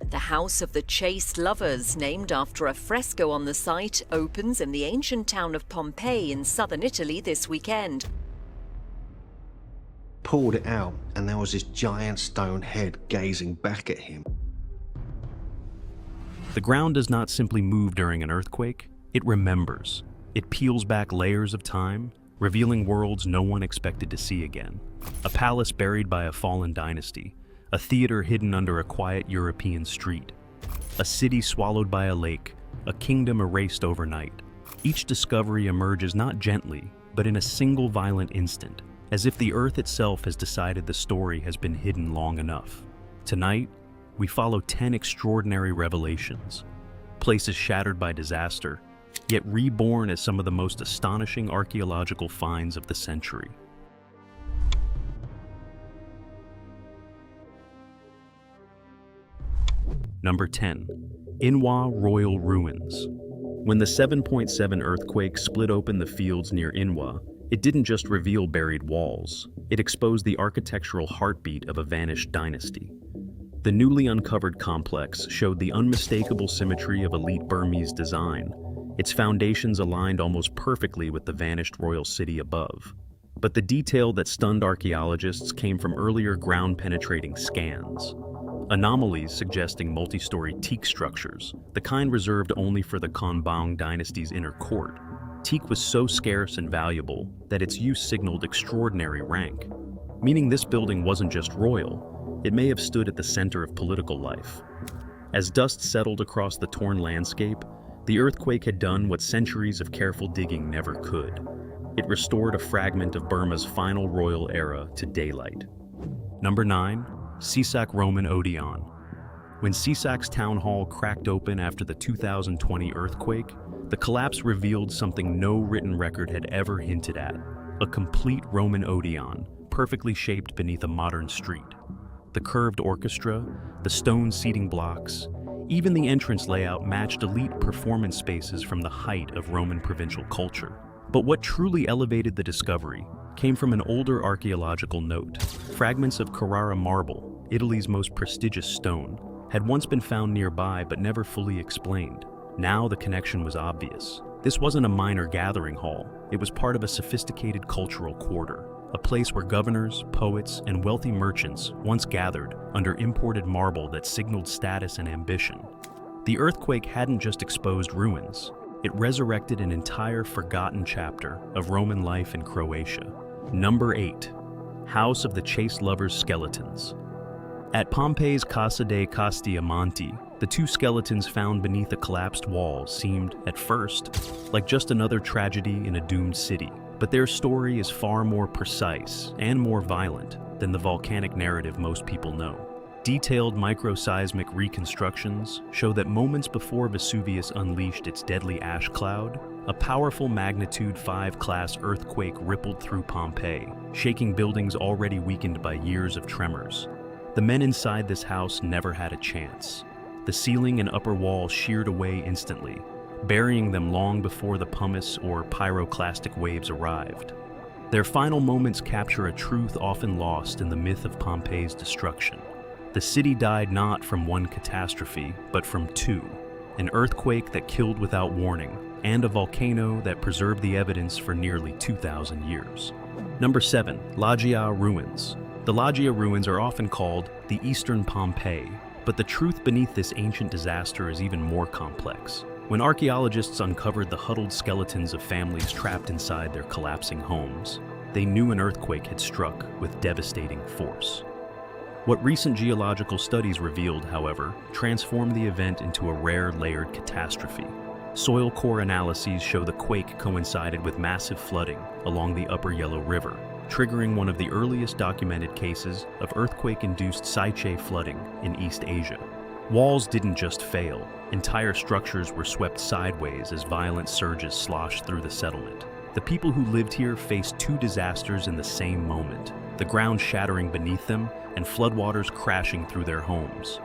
The House of the Chaste Lovers, named after a fresco on the site, opens in the ancient town of Pompeii in southern Italy this weekend. Pulled it out, and there was this giant stone head gazing back at him. The ground does not simply move during an earthquake, it remembers. It peels back layers of time, revealing worlds no one expected to see again. A palace buried by a fallen dynasty, a theater hidden under a quiet European street, a city swallowed by a lake, a kingdom erased overnight. Each discovery emerges not gently, but in a single violent instant, as if the earth itself has decided the story has been hidden long enough. Tonight, we follow 10 extraordinary revelations, places shattered by disaster, yet reborn as some of the most astonishing archaeological finds of the century. Number 10. Inwa Royal Ruins. When the 7.7 earthquake split open the fields near Inwa, it didn't just reveal buried walls, it exposed the architectural heartbeat of a vanished dynasty. The newly uncovered complex showed the unmistakable symmetry of elite Burmese design, its foundations aligned almost perfectly with the vanished royal city above. But the detail that stunned archaeologists came from earlier ground-penetrating scans. Anomalies suggesting multi-story teak structures, the kind reserved only for the Konbaung dynasty's inner court. Teak was so scarce and valuable that its use signaled extraordinary rank, meaning this building wasn't just royal, it may have stood at the center of political life. As dust settled across the torn landscape, the earthquake had done what centuries of careful digging never could. It restored a fragment of Burma's final royal era to daylight. Number 9. Sisak Roman Odeon. When Sisak's town hall cracked open after the 2020 earthquake, the collapse revealed something no written record had ever hinted at: a complete Roman Odeon, perfectly shaped beneath a modern street. The curved orchestra, the stone seating blocks, even the entrance layout matched elite performance spaces from the height of Roman provincial culture. But what truly elevated the discovery came from an older archaeological note. Fragments of Carrara marble, Italy's most prestigious stone, had once been found nearby but never fully explained. Now the connection was obvious. This wasn't a minor gathering hall, it was part of a sophisticated cultural quarter, a place where governors, poets, and wealthy merchants once gathered under imported marble that signaled status and ambition. The earthquake hadn't just exposed ruins, it resurrected an entire forgotten chapter of Roman life in Croatia. Number 8. House of the Chaste Lovers Skeletons. At Pompeii's Casa dei Castiamonti, the two skeletons found beneath a collapsed wall seemed, at first, like just another tragedy in a doomed city. But their story is far more precise and more violent than the volcanic narrative most people know. Detailed microseismic reconstructions show that moments before Vesuvius unleashed its deadly ash cloud, a powerful magnitude 5 class earthquake rippled through Pompeii, shaking buildings already weakened by years of tremors. The men inside this house never had a chance. The ceiling and upper wall sheared away instantly, burying them long before the pumice or pyroclastic waves arrived. Their final moments capture a truth often lost in the myth of Pompeii's destruction. The city died not from one catastrophe, but from two: an earthquake that killed without warning, and a volcano that preserved the evidence for nearly 2,000 years. Number 7. Loggia Ruins. The Loggia Ruins are often called the Eastern Pompeii, but the truth beneath this ancient disaster is even more complex. When archaeologists uncovered the huddled skeletons of families trapped inside their collapsing homes, they knew an earthquake had struck with devastating force. What recent geological studies revealed, however, transformed the event into a rare layered catastrophe. Soil core analyses show the quake coincided with massive flooding along the Upper Yellow River, triggering one of the earliest documented cases of earthquake-induced Saiche flooding in East Asia. Walls didn't just fail, entire structures were swept sideways as violent surges sloshed through the settlement. The people who lived here faced two disasters in the same moment, the ground shattering beneath them and floodwaters crashing through their homes.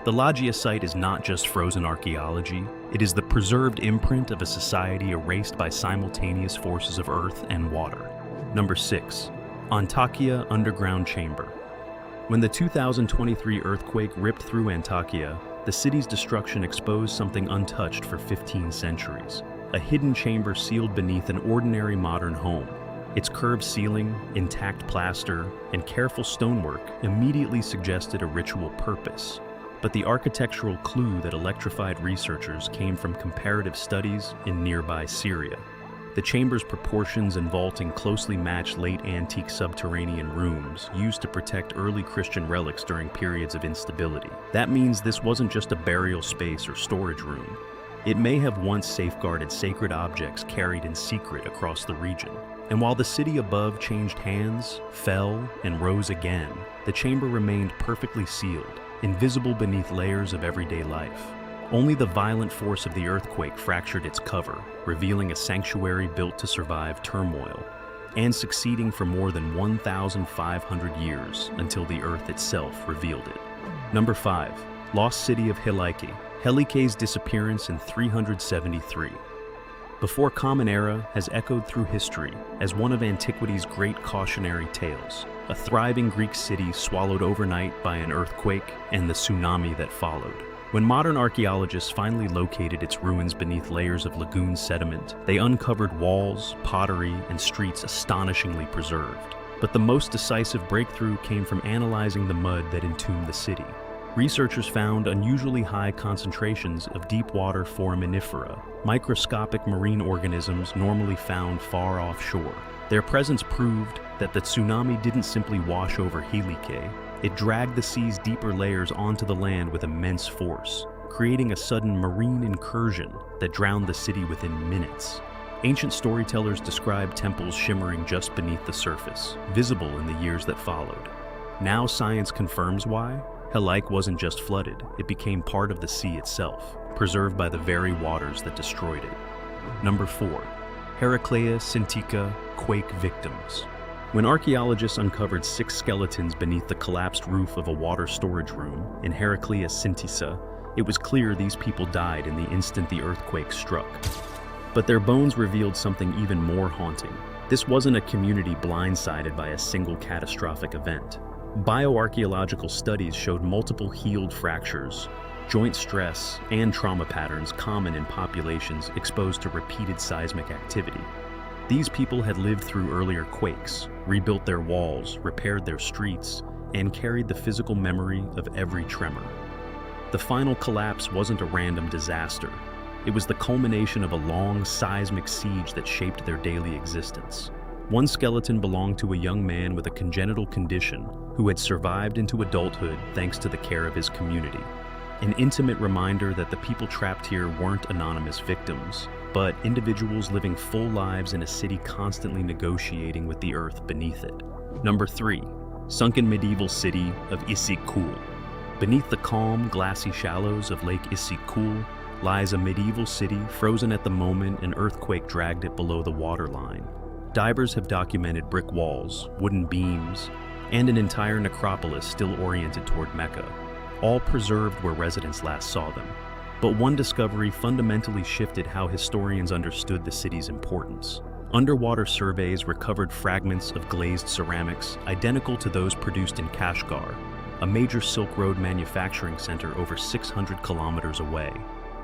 The Loggia site is not just frozen archaeology, it is the preserved imprint of a society erased by simultaneous forces of earth and water. Number 6. Antakya Underground Chamber. When the 2023 earthquake ripped through Antakya, the city's destruction exposed something untouched for 15 centuries. A hidden chamber sealed beneath an ordinary modern home. Its curved ceiling, intact plaster, and careful stonework immediately suggested a ritual purpose. But the architectural clue that electrified researchers came from comparative studies in nearby Syria. The chamber's proportions and vaulting closely match late antique subterranean rooms used to protect early Christian relics during periods of instability. That means this wasn't just a burial space or storage room. It may have once safeguarded sacred objects carried in secret across the region. And while the city above changed hands, fell, and rose again, the chamber remained perfectly sealed, invisible beneath layers of everyday life. Only the violent force of the earthquake fractured its cover, revealing a sanctuary built to survive turmoil, and succeeding for more than 1,500 years until the earth itself revealed it. Number 5. Lost City of Helike. Helike's disappearance in 373. Before Common Era has echoed through history as one of antiquity's great cautionary tales, a thriving Greek city swallowed overnight by an earthquake and the tsunami that followed. When modern archaeologists finally located its ruins beneath layers of lagoon sediment, they uncovered walls, pottery, and streets astonishingly preserved. But the most decisive breakthrough came from analyzing the mud that entombed the city. Researchers found unusually high concentrations of deep-water foraminifera, microscopic marine organisms normally found far offshore. Their presence proved that the tsunami didn't simply wash over Helike. It dragged the sea's deeper layers onto the land with immense force, creating a sudden marine incursion that drowned the city within minutes. Ancient storytellers described temples shimmering just beneath the surface, visible in the years that followed. Now science confirms why. Helike wasn't just flooded, it became part of the sea itself, preserved by the very waters that destroyed it. Number 4. Heraclea Sintika quake victims. When archaeologists uncovered 6 skeletons beneath the collapsed roof of a water storage room in Heraclea Sintisa, it was clear these people died in the instant the earthquake struck. But their bones revealed something even more haunting. This wasn't a community blindsided by a single catastrophic event. Bioarchaeological studies showed multiple healed fractures, joint stress, and trauma patterns common in populations exposed to repeated seismic activity. These people had lived through earlier quakes, rebuilt their walls, repaired their streets, and carried the physical memory of every tremor. The final collapse wasn't a random disaster. It was the culmination of a long seismic siege that shaped their daily existence. One skeleton belonged to a young man with a congenital condition who had survived into adulthood thanks to the care of his community. An intimate reminder that the people trapped here weren't anonymous victims, but individuals living full lives in a city constantly negotiating with the earth beneath it. Number 3. Sunken medieval city of Issyk-Kul. Beneath the calm, glassy shallows of Lake Issyk-Kul lies a medieval city frozen at the moment an earthquake dragged it below the waterline. Divers have documented brick walls, wooden beams, and an entire necropolis still oriented toward Mecca, all preserved where residents last saw them. But one discovery fundamentally shifted how historians understood the city's importance. Underwater surveys recovered fragments of glazed ceramics identical to those produced in Kashgar, a major Silk Road manufacturing center over 600 kilometers away.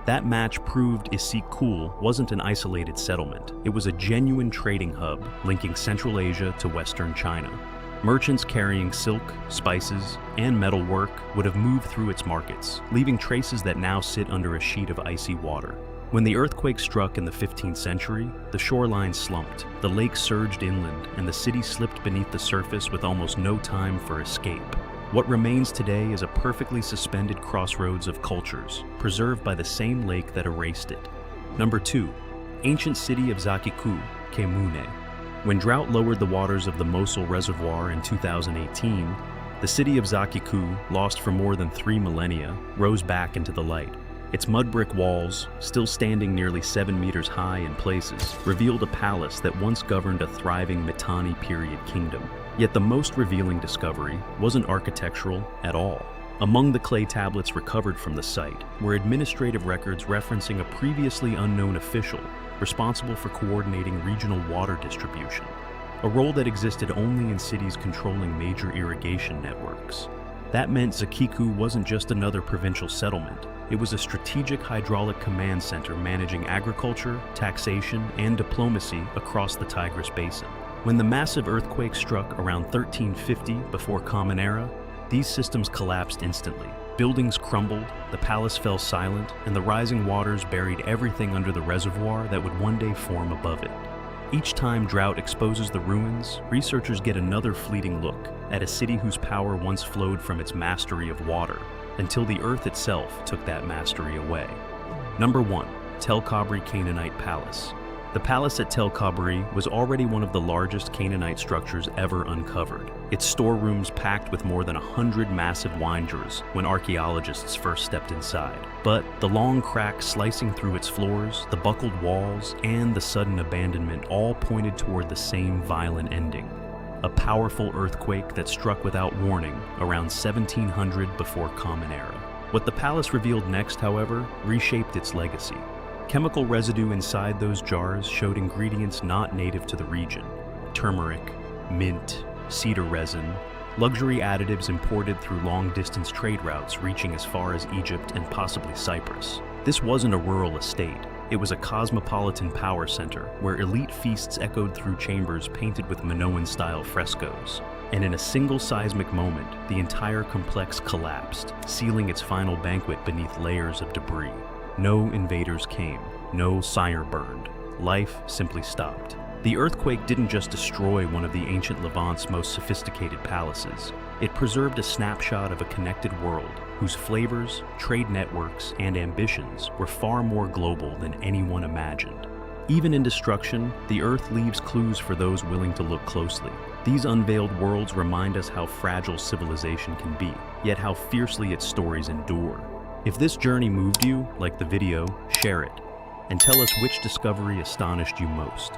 That match proved Issyk-Kul wasn't an isolated settlement. It was a genuine trading hub linking Central Asia to Western China. Merchants carrying silk, spices, and metalwork would have moved through its markets, leaving traces that now sit under a sheet of icy water. When the earthquake struck in the 15th century, the shoreline slumped, the lake surged inland, and the city slipped beneath the surface with almost no time for escape. What remains today is a perfectly suspended crossroads of cultures, preserved by the same lake that erased it. Number 2. Ancient city of Zakiku, Kemune. When drought lowered the waters of the Mosul Reservoir in 2018, the city of Zakiku, lost for more than 3 millennia, rose back into the light. Its mud brick walls, still standing nearly 7 meters high in places, revealed a palace that once governed a thriving Mitanni period kingdom. Yet the most revealing discovery wasn't architectural at all. Among the clay tablets recovered from the site were administrative records referencing a previously unknown official responsible for coordinating regional water distribution, a role that existed only in cities controlling major irrigation networks. That meant Zakiku wasn't just another provincial settlement. It was a strategic hydraulic command center managing agriculture, taxation, and diplomacy across the Tigris Basin. When the massive earthquake struck around 1350 before Common Era, these systems collapsed instantly. Buildings crumbled, the palace fell silent, and the rising waters buried everything under the reservoir that would one day form above it. Each time drought exposes the ruins, researchers get another fleeting look at a city whose power once flowed from its mastery of water, until the earth itself took that mastery away. Number 1. Tel Kabri Canaanite Palace. The palace at Tel Kabri was already one of the largest Canaanite structures ever uncovered, its storerooms packed with more than 100 massive wine jars when archaeologists first stepped inside. But the long cracks slicing through its floors, the buckled walls, and the sudden abandonment all pointed toward the same violent ending. A powerful earthquake that struck without warning around 1700 before Common Era. What the palace revealed next, however, reshaped its legacy. Chemical residue inside those jars showed ingredients not native to the region: turmeric, mint, cedar resin, luxury additives imported through long-distance trade routes reaching as far as Egypt and possibly Cyprus. This wasn't a rural estate. It was a cosmopolitan power center where elite feasts echoed through chambers painted with Minoan-style frescoes. And in a single seismic moment, the entire complex collapsed, sealing its final banquet beneath layers of debris. No invaders came, no sire burned. Life simply stopped. The earthquake didn't just destroy one of the ancient Levant's most sophisticated palaces. It preserved a snapshot of a connected world whose flavors, trade networks, and ambitions were far more global than anyone imagined. Even in destruction, the Earth leaves clues for those willing to look closely. These unveiled worlds remind us how fragile civilization can be, yet how fiercely its stories endure. If this journey moved you, like the video, share it, and tell us which discovery astonished you most.